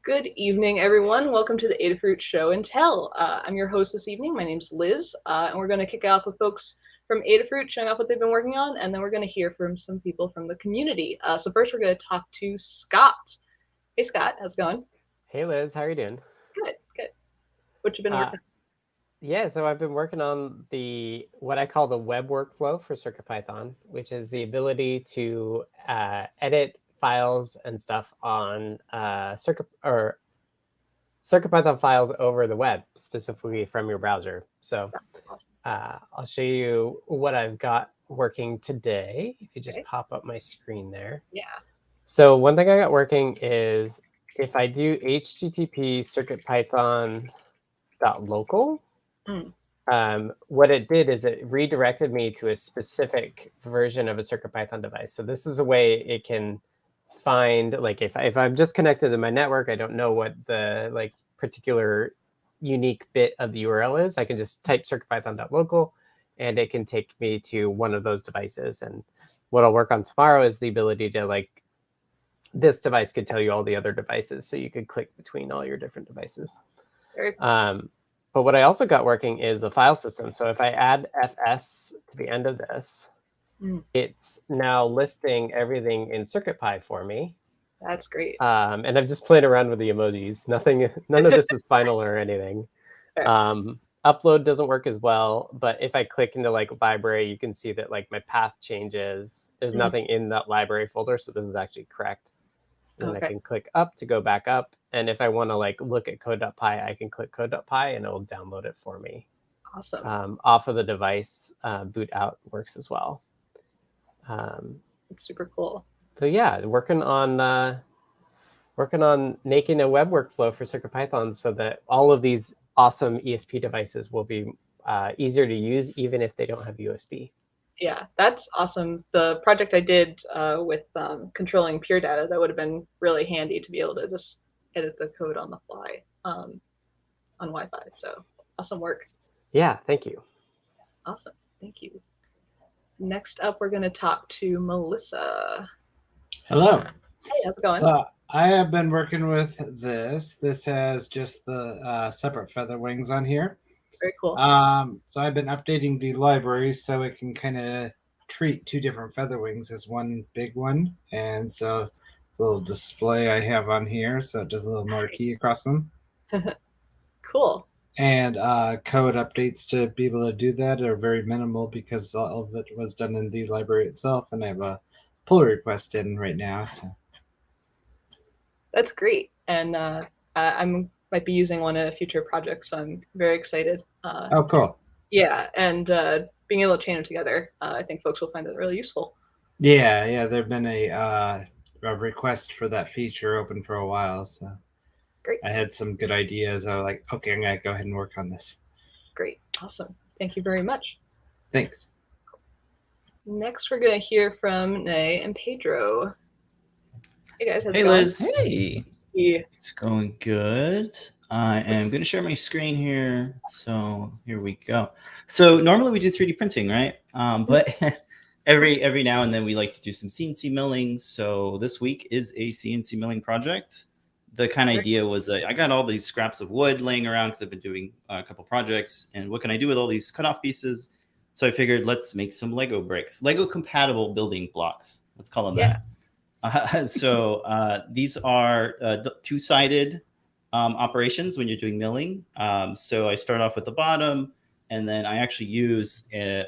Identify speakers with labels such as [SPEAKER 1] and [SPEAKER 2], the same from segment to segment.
[SPEAKER 1] Good evening, everyone. Welcome to the Adafruit Show and Tell. I'm your host this evening. My name's Liz, and we're going to kick it off with folks from Adafruit showing off what they've been working on, and then we're going to hear from some people from the community. So first, we're going to talk to Scott. Hey, Scott. How's it going?
[SPEAKER 2] Hey, Liz. How are you doing?
[SPEAKER 1] Good, good. What you been working on?
[SPEAKER 2] Yeah, so I've been working on what I call the web workflow for CircuitPython, which is the ability to edit files and stuff on CircuitPython files over the web, specifically from your browser. So I'll show you what I've got working today. If you just pop up my screen there.
[SPEAKER 1] Yeah.
[SPEAKER 2] So one thing I got working is if I do HTTP CircuitPython.local, what it did is it redirected me to a specific version of a CircuitPython device. So this is a way it can find, like if I'm just connected to my network, I don't know what the particular unique bit of the URL is. I can just type CircuitPython.local and it can take me to one of those devices. And what I'll work on tomorrow is the ability to this device could tell you all the other devices, so you could click between all your different devices.
[SPEAKER 1] Very cool.
[SPEAKER 2] But what I also got working is the file system. So if I add fs to the end of this, it's now listing everything in CircuitPy for me.
[SPEAKER 1] That's great.
[SPEAKER 2] And I'm just playing around with the emojis. None of this is final or anything. Upload doesn't work as well, but if I click into library, you can see that my path changes. There's nothing in that library folder, so this is actually correct. And I can click up to go back up. And if I want to look at code.py, I can click code.py and it will download it for me.
[SPEAKER 1] Awesome.
[SPEAKER 2] Off of the device, boot out works as well.
[SPEAKER 1] It's super cool.
[SPEAKER 2] So yeah, working on making a web workflow for CircuitPython so that all of these awesome ESP devices will be easier to use, even if they don't have USB.
[SPEAKER 1] Yeah, that's awesome. The project I did with controlling pure data, that would have been really handy to be able to just edit the code on the fly on Wi-Fi. So awesome work.
[SPEAKER 2] Yeah, thank you.
[SPEAKER 1] Awesome, thank you. Next up, we're going to talk to Melissa.
[SPEAKER 3] Hello.
[SPEAKER 1] Hey, how's it going?
[SPEAKER 3] So I have been working with this. This has just the separate feather wings on here.
[SPEAKER 1] Very cool.
[SPEAKER 3] So I've been updating the library so it can kind of treat two different feather wings as one big one. And so it's a little display I have on here. So it does a little marquee across them.
[SPEAKER 1] Cool.
[SPEAKER 3] And code updates to be able to do that are very minimal because all of it was done in the library itself. And I have a pull request in right now. So
[SPEAKER 1] that's great. And I might be using one in a future project, so I'm very excited.
[SPEAKER 3] Oh, cool.
[SPEAKER 1] Yeah, and being able to chain them together, I think folks will find that really useful.
[SPEAKER 3] Yeah, there've been a request for that feature open for a while, so
[SPEAKER 1] great.
[SPEAKER 3] I had some good ideas. I was like, okay, I'm gonna go ahead and work on this.
[SPEAKER 1] Great, awesome. Thank you very much.
[SPEAKER 3] Thanks.
[SPEAKER 1] Next, we're gonna hear from Noe and Pedro. Hey guys, how's it going?
[SPEAKER 4] Liz. Hey. It's going good. I am going to share my screen here. So here we go. So normally we do 3D printing, right? But every now and then we like to do some CNC milling. So this week is a CNC milling project. The kind of idea was that I got all these scraps of wood laying around because I've been doing a couple projects. And what can I do with all these cutoff pieces? So I figured let's make some Lego bricks, Lego compatible building blocks. Let's call them that. So these are two-sided operations when you're doing milling. So I start off with the bottom, and then I actually use a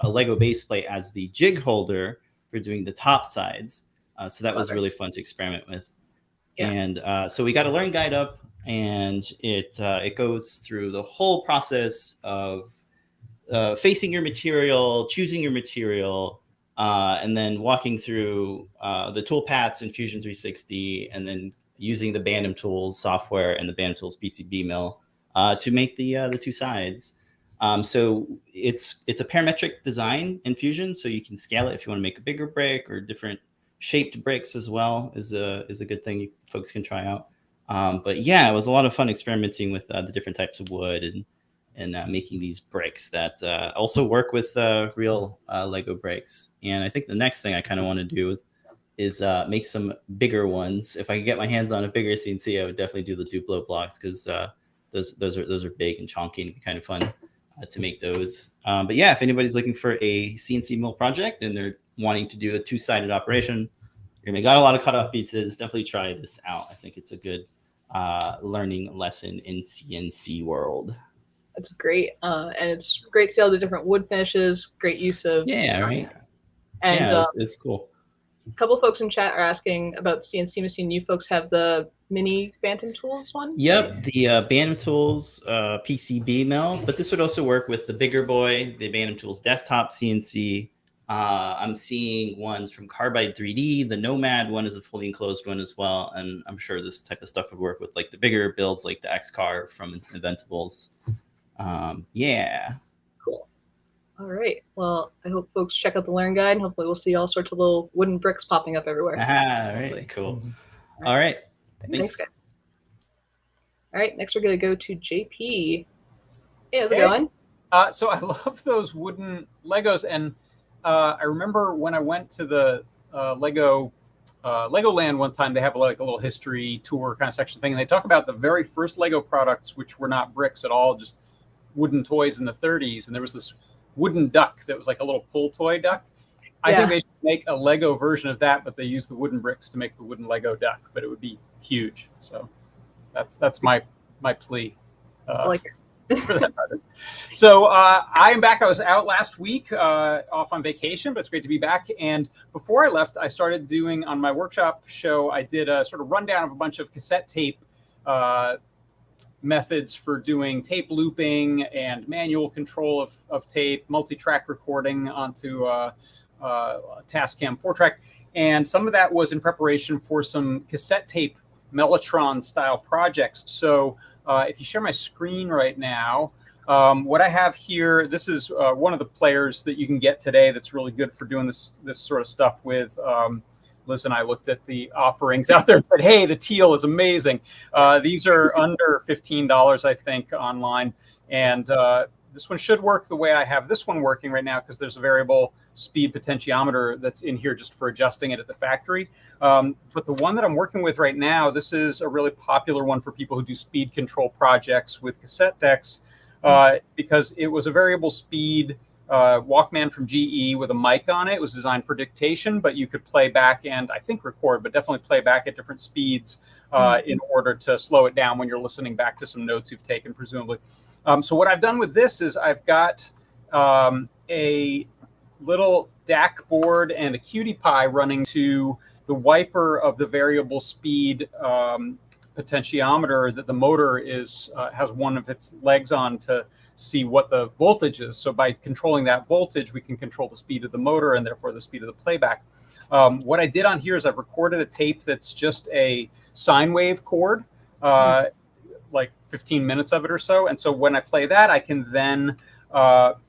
[SPEAKER 4] Lego base plate as the jig holder for doing the top sides. So that was really fun to experiment with. Yeah. And so we got a learn guide up, and it goes through the whole process of facing your material, choosing your material, and then walking through the toolpaths in Fusion 360, and then using the Bandom Tools software and the Bandom Tools PCB mill to make the two sides. So it's a parametric design in Fusion, so you can scale it if you want to make a bigger brick, or different shaped bricks as well is a good thing folks can try out. But yeah, it was a lot of fun experimenting with the different types of wood and making these bricks that also work with real Lego bricks. And I think the next thing I kind of want to do is make some bigger ones. If I could get my hands on a bigger CNC, I would definitely do the Duplo blocks because those are big and chonky and kind of fun to make those. But yeah, if anybody's looking for a CNC mill project and they're wanting to do a two-sided operation, and they got a lot of cutoff pieces, definitely try this out. I think it's a good learning lesson in CNC world.
[SPEAKER 1] That's great, and it's great to see all the different wood finishes. Great use of
[SPEAKER 4] right.
[SPEAKER 1] And
[SPEAKER 4] yeah, it's cool.
[SPEAKER 1] A couple folks in chat are asking about the CNC machine. You folks have the mini Bantam Tools one?
[SPEAKER 4] Yep, the Bantam Tools PCB mill, but this would also work with the bigger boy, the Bantam Tools desktop CNC. I'm seeing ones from Carbide 3D. The Nomad one is a fully enclosed one as well, and I'm sure this type of stuff would work with like the bigger builds, like the X-Car from Inventables. Yeah.
[SPEAKER 1] Cool. All right. Well, I hope folks check out the Learn Guide, and hopefully we'll see all sorts of little wooden bricks popping up everywhere.
[SPEAKER 4] All right. Cool. All right.
[SPEAKER 1] Thanks, guys. All right. Next, we're going to go to JP. Hey, how's it going?
[SPEAKER 5] So I love those wooden Legos, and I remember when I went to the Legoland one time, they have like a little history tour kind of section thing, and they talk about the very first Lego products, which were not bricks at all, just wooden toys in the 30s. And there was this wooden duck that was like a little pull toy duck. I think they should make a Lego version of that, but they use the wooden bricks to make the wooden Lego duck, but it would be huge. So that's my plea.
[SPEAKER 1] I like it.
[SPEAKER 5] For that project. So I am back. I was out last week off on vacation, but it's great to be back. And before I left, I started doing on my workshop show, I did a sort of rundown of a bunch of cassette tape methods for doing tape looping and manual control of tape, multi-track recording onto Tascam 4-track. And some of that was in preparation for some cassette tape mellotron style projects. So if you share my screen right now, what I have here, this is one of the players that you can get today that's really good for doing this sort of stuff with. Liz and I looked at the offerings out there and said, hey, the teal is amazing. These are under $15, I think, online. And this one should work the way I have this one working right now, because there's a variable speed potentiometer that's in here just for adjusting it at the factory. But the one that I'm working with right now, this is a really popular one for people who do speed control projects with cassette decks, because it was a variable speed Walkman from GE with a mic on it. It was designed for dictation, but you could play back and I think record, but definitely play back at different speeds in order to slow it down when you're listening back to some notes you've taken, presumably. So what I've done with this is I've got a little DAC board and a QT Py running to the wiper of the variable speed potentiometer that the motor is has one of its legs on to see what the voltage is. So by controlling that voltage, we can control the speed of the motor and therefore the speed of the playback. What I did on here is I've recorded a tape that's just a sine wave chord, like 15 minutes of it or so. And so when I play that, I can then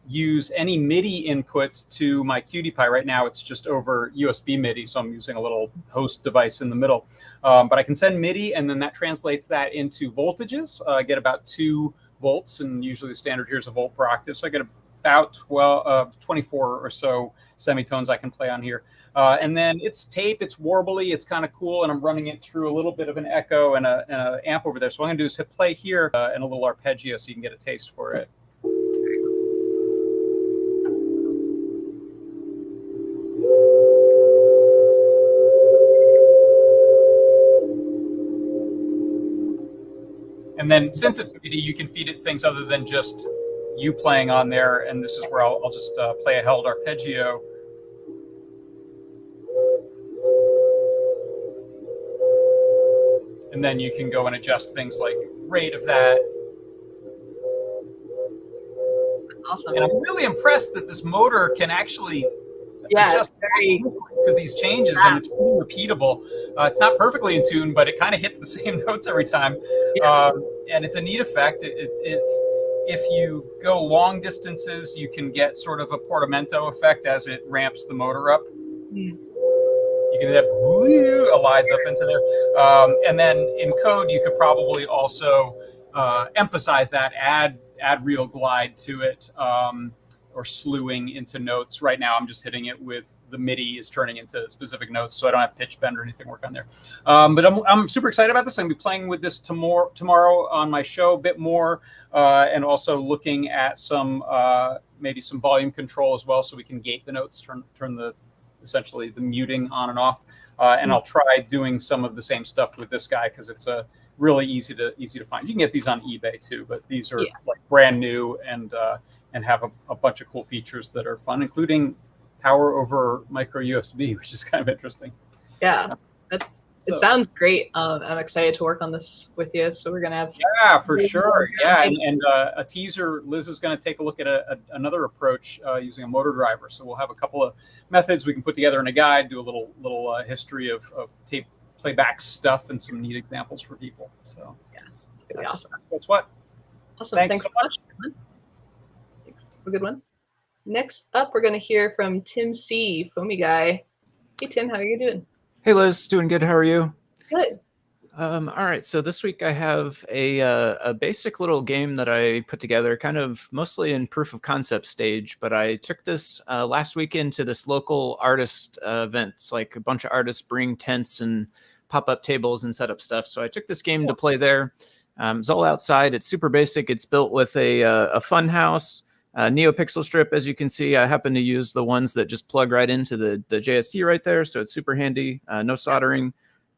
[SPEAKER 5] use any MIDI input to my QT Py. Right now, it's just over USB MIDI, so I'm using a little host device in the middle. But I can send MIDI, and then that translates that into voltages. I get about 2 volts, and usually the standard here is a volt per octave. So I get about 24 or so semitones I can play on here. And then it's tape, it's warbly, it's kind of cool, and I'm running it through a little bit of an echo and an amp over there. So what I'm going to do is hit play here and a little arpeggio so you can get a taste for it. And then since it's MIDI, you can feed it things other than just you playing on there. And this is where I'll just play a held arpeggio. And then you can go and adjust things like rate of that.
[SPEAKER 1] Awesome.
[SPEAKER 5] And I'm really impressed that this motor can actually adjust to these changes, and it's pretty repeatable. It's not perfectly in tune, but it kind of hits the same notes every time. And it's a neat effect. If you go long distances, you can get sort of a portamento effect as it ramps the motor up. You can do that, elides up into there. And then in code, you could probably also emphasize that, add real glide to it, or slewing into notes. Right now, I'm just hitting it with the MIDI is turning into specific notes, so I don't have pitch bend or anything work on there. But I'm super excited about this. I'm gonna be playing with this tomorrow on my show a bit more, and also looking at some maybe some volume control as well, so we can gate the notes, turn the essentially the muting on and off. And I'll try doing some of the same stuff with this guy because it's a really easy to find. You can get these on eBay too, but these are like brand new and have a bunch of cool features that are fun, including power over micro USB, which is kind of interesting.
[SPEAKER 1] Yeah, it sounds great. I'm excited to work on this with you. So we're gonna have
[SPEAKER 5] for sure. Yeah, and a teaser. Liz is going to take a look at another approach using a motor driver. So we'll have a couple of methods we can put together in a guide, do a little history of tape playback stuff, and some neat examples for people. So
[SPEAKER 1] yeah, it's gonna be awesome.
[SPEAKER 5] That's what.
[SPEAKER 1] Awesome. Thanks so much. Thanks. Have a good one. Next up, we're going to hear from Tim C, Foamy Guy. Hey, Tim, how are you doing?
[SPEAKER 6] Hey, Liz, doing good. How are you?
[SPEAKER 1] Good.
[SPEAKER 6] All right, so this week I have a basic little game that I put together, kind of mostly in proof of concept stage, but I took this last weekend to this local artist event. It's like a bunch of artists bring tents and pop-up tables and set up stuff. So I took this game to play there. It's all outside. It's super basic. It's built with a Funhouse, neopixel strip. As you can see, I happen to use the ones that just plug right into the JST right there. So it's super handy, no soldering.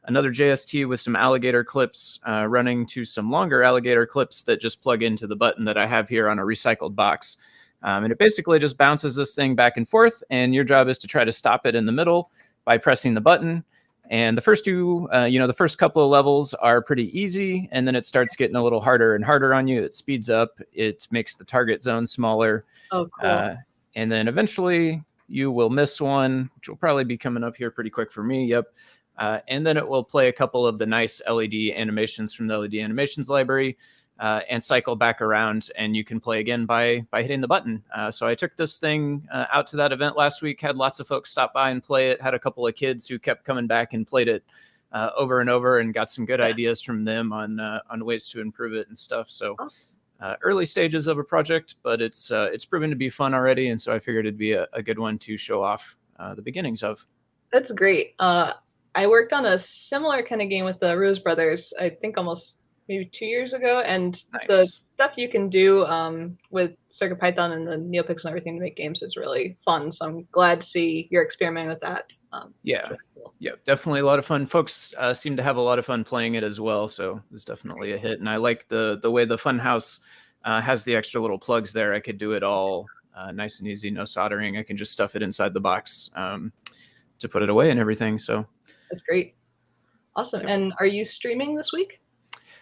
[SPEAKER 6] Another JST with some alligator clips running to some longer alligator clips that just plug into the button that I have here on a recycled box. And it basically just bounces this thing back and forth. And your job is to try to stop it in the middle by pressing the button. And the first two, the first couple of levels are pretty easy. And then it starts getting a little harder and harder on you. It speeds up. It makes the target zone smaller.
[SPEAKER 1] Oh, cool.
[SPEAKER 6] And then eventually you will miss one, which will probably be coming up here pretty quick for me. Yep. And then it will play a couple of the nice LED animations from the LED animations library and cycle back around, and you can play again by hitting the button. So I took this thing out to that event last week, had lots of folks stop by and play it, had a couple of kids who kept coming back and played it over and over and got some good ideas from them on ways to improve it and stuff. So early stages of a project, but it's proven to be fun already, and so I figured it'd be a good one to show off the beginnings of.
[SPEAKER 1] That's great. I worked on a similar kind of game with the Rose Brothers, I think almost maybe 2 years ago. And
[SPEAKER 6] nice.
[SPEAKER 1] The stuff you can do with CircuitPython and the NeoPixel and everything to make games is really fun. So I'm glad to see you're experimenting with that.
[SPEAKER 6] Yeah, cool. Yeah, definitely a lot of fun. Folks seem to have a lot of fun playing it as well. So it's definitely a hit. And I like the way the Funhouse has the extra little plugs there. I could do it all nice and easy, no soldering. I can just stuff it inside the box to put it away and everything. So
[SPEAKER 1] that's great. Awesome. Yep. And are you streaming this week?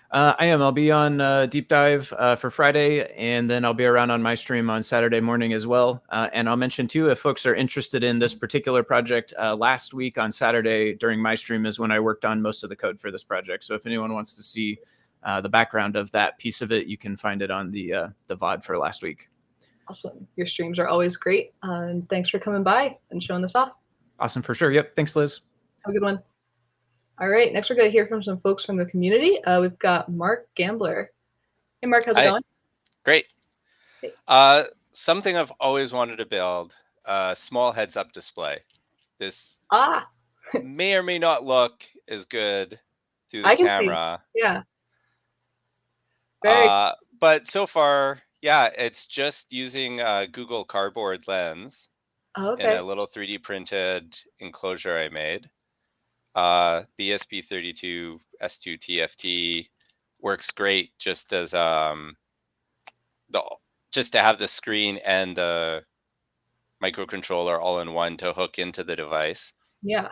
[SPEAKER 6] I am. I'll be on Deep Dive for Friday, and then I'll be around on my stream on Saturday morning as well. And I'll mention, too, if folks are interested in this particular project, last week on Saturday during my stream is when I worked on most of the code for this project. So if anyone wants to see the background of that piece of it, you can find it on the VOD for last week.
[SPEAKER 1] Awesome. Your streams are always great. And thanks for coming by and showing this off.
[SPEAKER 6] Awesome, for sure. Yep. Thanks, Liz.
[SPEAKER 1] Have a good one. All right, next we're going to hear from some folks from the community. We've got Mark Gambler. Hey, Mark, how's it going?
[SPEAKER 7] Great. Hey. Something I've always wanted to build, a small heads-up display. This may or may not look as good through the camera.
[SPEAKER 1] See. Yeah. Very
[SPEAKER 7] but so far, yeah, it's just using a Google Cardboard lens in a little 3D printed enclosure I made. The ESP32 S2 TFT works great just as just to have the screen and the microcontroller all in one to hook into the device.
[SPEAKER 1] Yeah.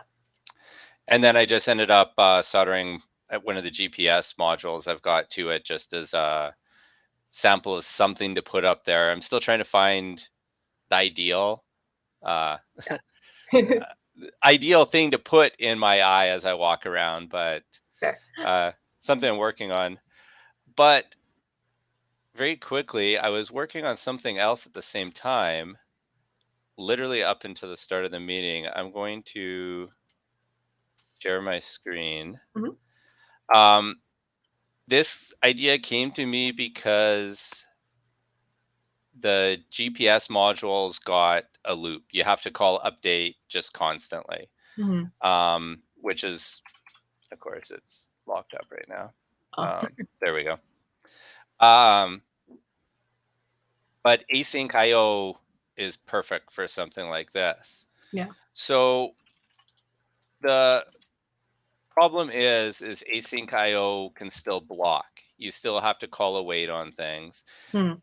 [SPEAKER 7] And then I just ended up soldering at one of the GPS modules I've got to it just as a sample of something to put up there. I'm still trying to find the ideal thing to put in my eye as I walk around, but something I'm working on. But very quickly, I was working on something else at the same time, literally up until the start of the meeting. I'm going to share my screen. Mm-hmm. This idea came to me because the GPS module's got a loop. You have to call update just constantly, which is, of course, it's locked up right now. There we go. But async IO is perfect for something like this.
[SPEAKER 1] Yeah.
[SPEAKER 7] So the problem is async IO can still block. You still have to call await on things.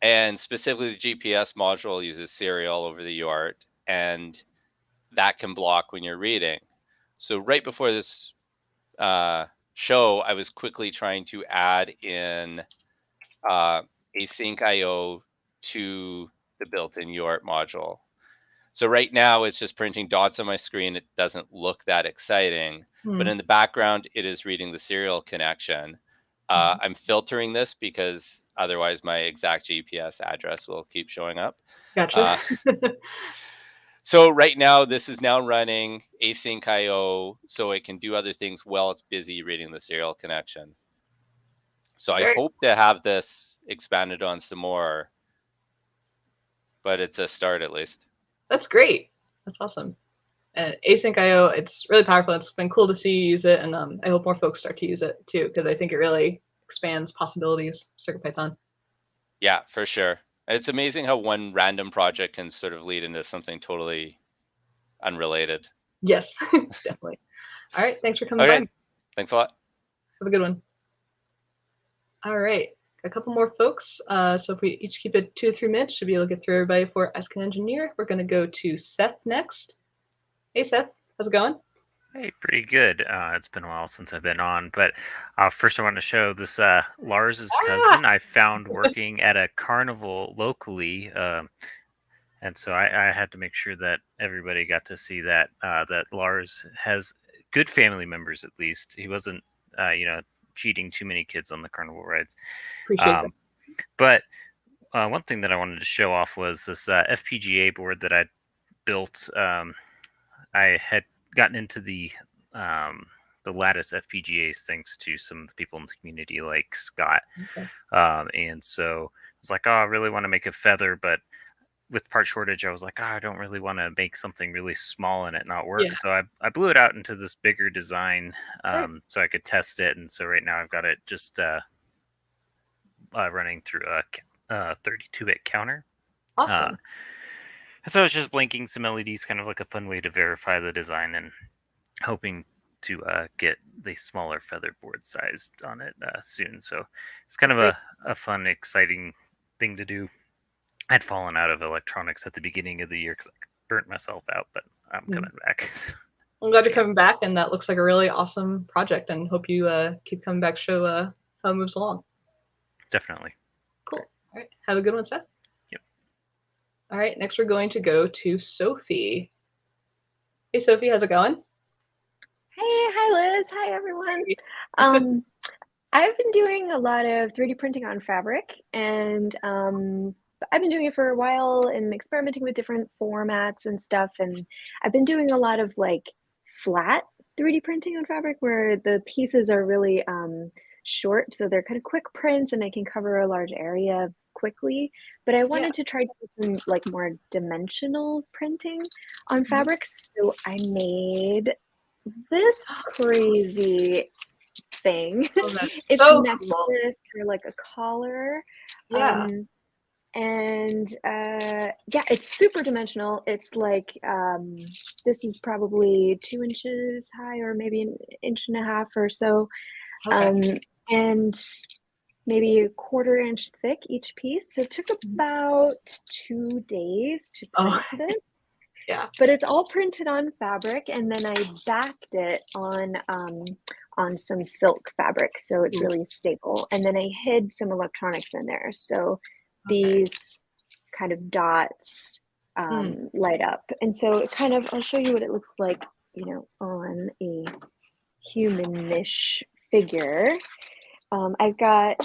[SPEAKER 7] And specifically the GPS module uses serial over the UART, and that can block when you're reading. So right before this show, I was quickly trying to add in async IO to the built-in UART module. So right now it's just printing dots on my screen. It doesn't look that exciting, but in the background, it is reading the serial connection. I'm filtering this because otherwise my exact GPS address will keep showing up.
[SPEAKER 1] Gotcha.
[SPEAKER 7] So right now, this is now running async IO, so it can do other things while it's busy reading the serial connection. So I hope to have this expanded on some more, but it's a start at least.
[SPEAKER 1] That's great. That's awesome. Async IO, it's really powerful. It's been cool to see you use it, and I hope more folks start to use it too, because I think it really expands possibilities, CircuitPython.
[SPEAKER 7] Yeah, for sure. It's amazing how one random project can sort of lead into something totally unrelated.
[SPEAKER 1] Yes, definitely. All right, thanks for coming by.
[SPEAKER 7] Thanks a lot.
[SPEAKER 1] Have a good one. All right, a couple more folks. So if we each keep it 2 to 3 minutes, should be able to get through everybody for Ask an Engineer. We're going to go to Seth next. Hey, Seth, how's it going?
[SPEAKER 8] Hey, pretty good. It's been a while since I've been on, but first I want to show this Lars's cousin I found working at a carnival locally, and so I had to make sure that everybody got to see that that Lars has good family members at least. He wasn't, cheating too many kids on the carnival rides.
[SPEAKER 1] Appreciate it.
[SPEAKER 8] But one thing that I wanted to show off was this FPGA board that I built. I had gotten into the lattice FPGAs thanks to some of the people in the community like Scott. And so I was like, oh, I really want to make a feather, but with part shortage, I was like, oh, I don't really want to make something really small and it not work.
[SPEAKER 1] Yeah.
[SPEAKER 8] So I blew it out into this bigger design so I could test it. And so right now I've got it just running through a 32-bit counter.
[SPEAKER 1] Awesome.
[SPEAKER 8] So I was just blinking some LEDs, kind of like a fun way to verify the design, and hoping to get the smaller feather board sized on it soon. So it's kind of a fun, exciting thing to do. I'd fallen out of electronics at the beginning of the year because I burnt myself out, but I'm coming back.
[SPEAKER 1] I'm glad you're coming back, and that looks like a really awesome project, and hope you keep coming back, show how it moves along.
[SPEAKER 8] Definitely.
[SPEAKER 1] Cool. All right. Have a good one, Seth.
[SPEAKER 8] Yep.
[SPEAKER 1] All right. Next, we're going to go to Sophy. Hey, Sophy. How's it going?
[SPEAKER 9] Hey. Hi, Liz. Hi, everyone. I've been doing a lot of 3D printing on fabric, and I've been doing it for a while and experimenting with different formats and stuff. And I've been doing a lot of like flat 3D printing on fabric where the pieces are really short. So they're kind of quick prints and I can cover a large area quickly. But I wanted to try to do some like more dimensional printing on fabrics. So I made this crazy thing. It's
[SPEAKER 1] so
[SPEAKER 9] a necklace or like a collar.
[SPEAKER 1] Yeah.
[SPEAKER 9] And yeah, it's super dimensional. It's like this is probably 2 inches high or maybe 1.5 inches or so. And maybe 1/4 inch thick each piece. So it took about 2 days to print this.
[SPEAKER 1] Yeah.
[SPEAKER 9] But it's all printed on fabric, and then I backed it on some silk fabric, so it's really stable. And then I hid some electronics in there, so these kind of dots light up. And so it kind of, I'll show you what it looks like, you know, on a humanish figure. I've got,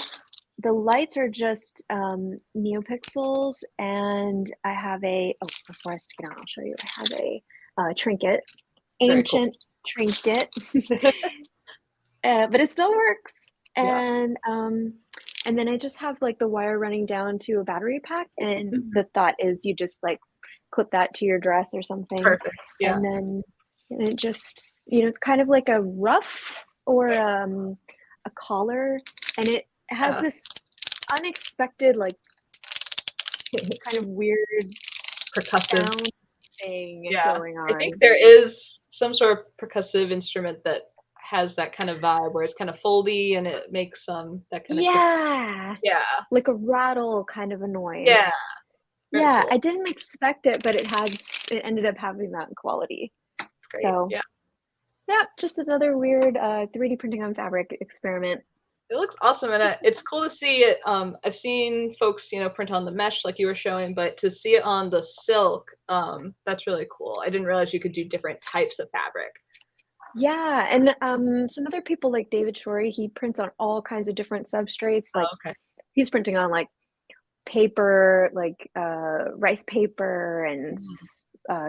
[SPEAKER 9] the lights are just neopixels, and I have a, before I stick it on, I'll show you, I have a trinket, ancient trinket, but it still works. And And then I just have like the wire running down to a battery pack, and the thought is you just like clip that to your dress or something.
[SPEAKER 1] Perfect. Yeah.
[SPEAKER 9] And then it just, it's kind of like a ruff or a collar, and it has this unexpected, like, kind of weird
[SPEAKER 1] percussive
[SPEAKER 9] sound thing going on.
[SPEAKER 1] I think there is some sort of percussive instrument that has that kind of vibe where it's kind of foldy and it makes that kind of
[SPEAKER 9] like a rattle kind of a noise.
[SPEAKER 1] Very cool.
[SPEAKER 9] I didn't expect it, but it ended up having that quality.
[SPEAKER 1] Great.
[SPEAKER 9] So just another weird 3D printing on fabric experiment.
[SPEAKER 1] It looks awesome, and it's cool to see it. I've seen folks, print on the mesh like you were showing, but to see it on the silk, that's really cool. I didn't realize you could do different types of fabric.
[SPEAKER 9] Yeah, and some other people like David Shorey, he prints on all kinds of different substrates. Like he's printing on like paper, like rice paper and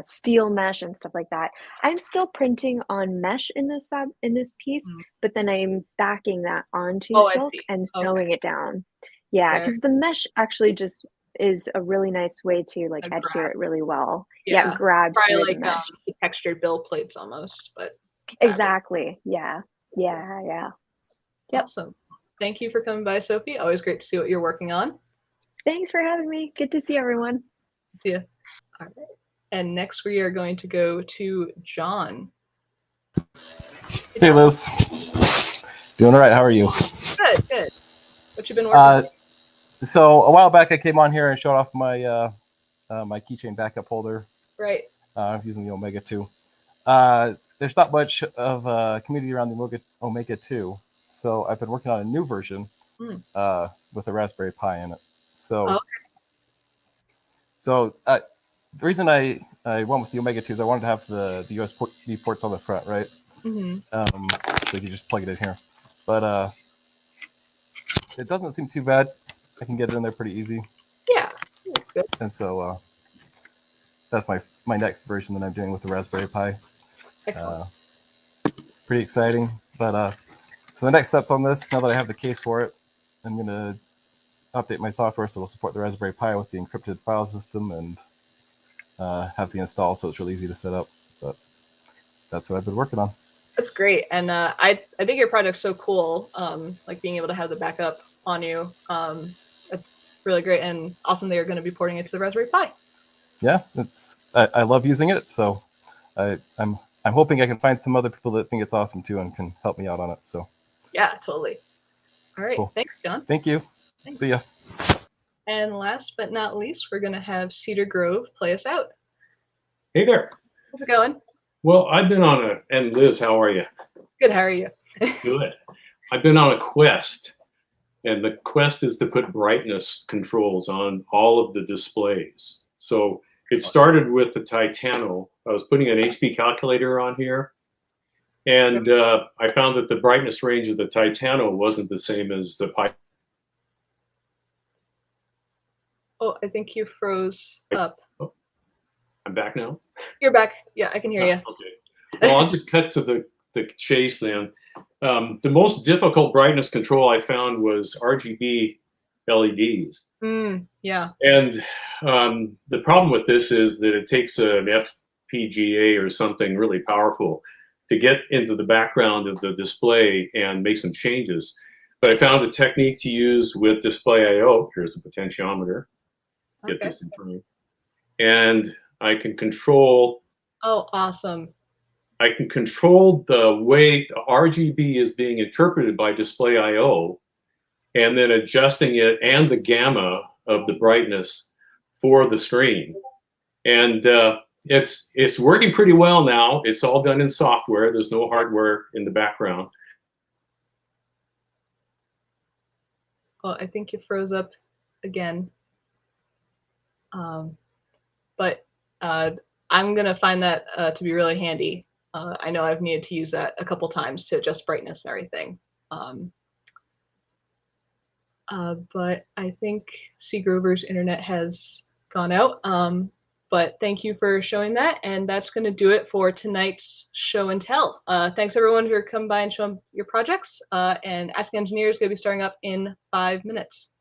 [SPEAKER 9] steel mesh and stuff like that. I'm still printing on mesh in this piece, but then I'm backing that onto silk and sewing it down. Yeah, because the mesh actually just is a really nice way to like adhere it really well. Yeah, it grabs
[SPEAKER 1] probably
[SPEAKER 9] the
[SPEAKER 1] like
[SPEAKER 9] mesh.
[SPEAKER 1] the textured bill plates almost, but
[SPEAKER 9] exactly. Yeah.
[SPEAKER 1] Awesome. Thank you for coming by, Sophie. Always great to see what you're working on.
[SPEAKER 9] Thanks for having me. Good to see everyone.
[SPEAKER 1] See ya. All right. And next we are going to go to John.
[SPEAKER 10] Hey, Liz. Doing all right. How are you?
[SPEAKER 1] Good. What you been working on?
[SPEAKER 10] So a while back I came on here and showed off my my keychain backup holder.
[SPEAKER 1] Right.
[SPEAKER 10] I was using the Omega 2. There's not much of a community around the Omega 2, so I've been working on a new version with a Raspberry Pi in it. So, the reason I went with the Omega 2 is I wanted to have the USB ports on the front, right? So you can just plug it in here. But it doesn't seem too bad. I can get it in there pretty easy.
[SPEAKER 1] Yeah, that's good.
[SPEAKER 10] And so that's my next version that I'm doing with the Raspberry Pi.
[SPEAKER 1] Excellent.
[SPEAKER 10] Pretty exciting. But so the next steps on this, now that I have the case for it, I'm going to update my software so it'll support the Raspberry Pi with the encrypted file system and have the install so it's really easy to set up. But that's what I've been working on.
[SPEAKER 1] That's great. And I think your project's so cool, like being able to have the backup on you. It's really great and awesome that you're going to be porting it to the Raspberry Pi.
[SPEAKER 10] Yeah, I love using it, so I'm hoping I can find some other people that think it's awesome too and can help me out on it. So
[SPEAKER 1] yeah, totally. All right,
[SPEAKER 10] cool.
[SPEAKER 1] Thanks, John.
[SPEAKER 10] Thank you.
[SPEAKER 1] Thanks.
[SPEAKER 10] See ya.
[SPEAKER 1] And last but not least, we're going to have CedarGrove play us out.
[SPEAKER 11] Hey there.
[SPEAKER 1] How's it going?
[SPEAKER 11] Well, I've been on and Liz, how are you?
[SPEAKER 1] Good, how are you?
[SPEAKER 11] Good. I've been on a quest, and the quest is to put brightness controls on all of the displays. So it started with the Titano. I was putting an HP calculator on here, and I found that the brightness range of the Titano wasn't the same as the Pi.
[SPEAKER 1] Oh, I think you froze up.
[SPEAKER 11] Oh, I'm back now?
[SPEAKER 1] You're back. Yeah, I can hear you.
[SPEAKER 11] Okay. Well, I'll just cut to the chase then. The most difficult brightness control I found was RGB LEDs.
[SPEAKER 1] Yeah.
[SPEAKER 11] And the problem with this is that it takes an fpga or something really powerful to get into the background of the display and make some changes. But I found a technique to use with display I/O. Here's a potentiometer. Let's get this in front of you. And I can control.
[SPEAKER 1] Oh, awesome.
[SPEAKER 11] I can control the way the RGB is being interpreted by display I/O, and then adjusting it and the gamma of the brightness for the screen. And it's working pretty well now. It's all done in software. There's no hardware in the background.
[SPEAKER 1] Well, I think you froze up again. But I'm going to find that to be really handy. I know I've needed to use that a couple times to adjust brightness and everything. But I think C. Grover's internet has gone out. But thank you for showing that, and that's going to do it for tonight's show and tell. Thanks everyone for coming by and showing your projects. And Ask Engineer is going to be starting up in 5 minutes.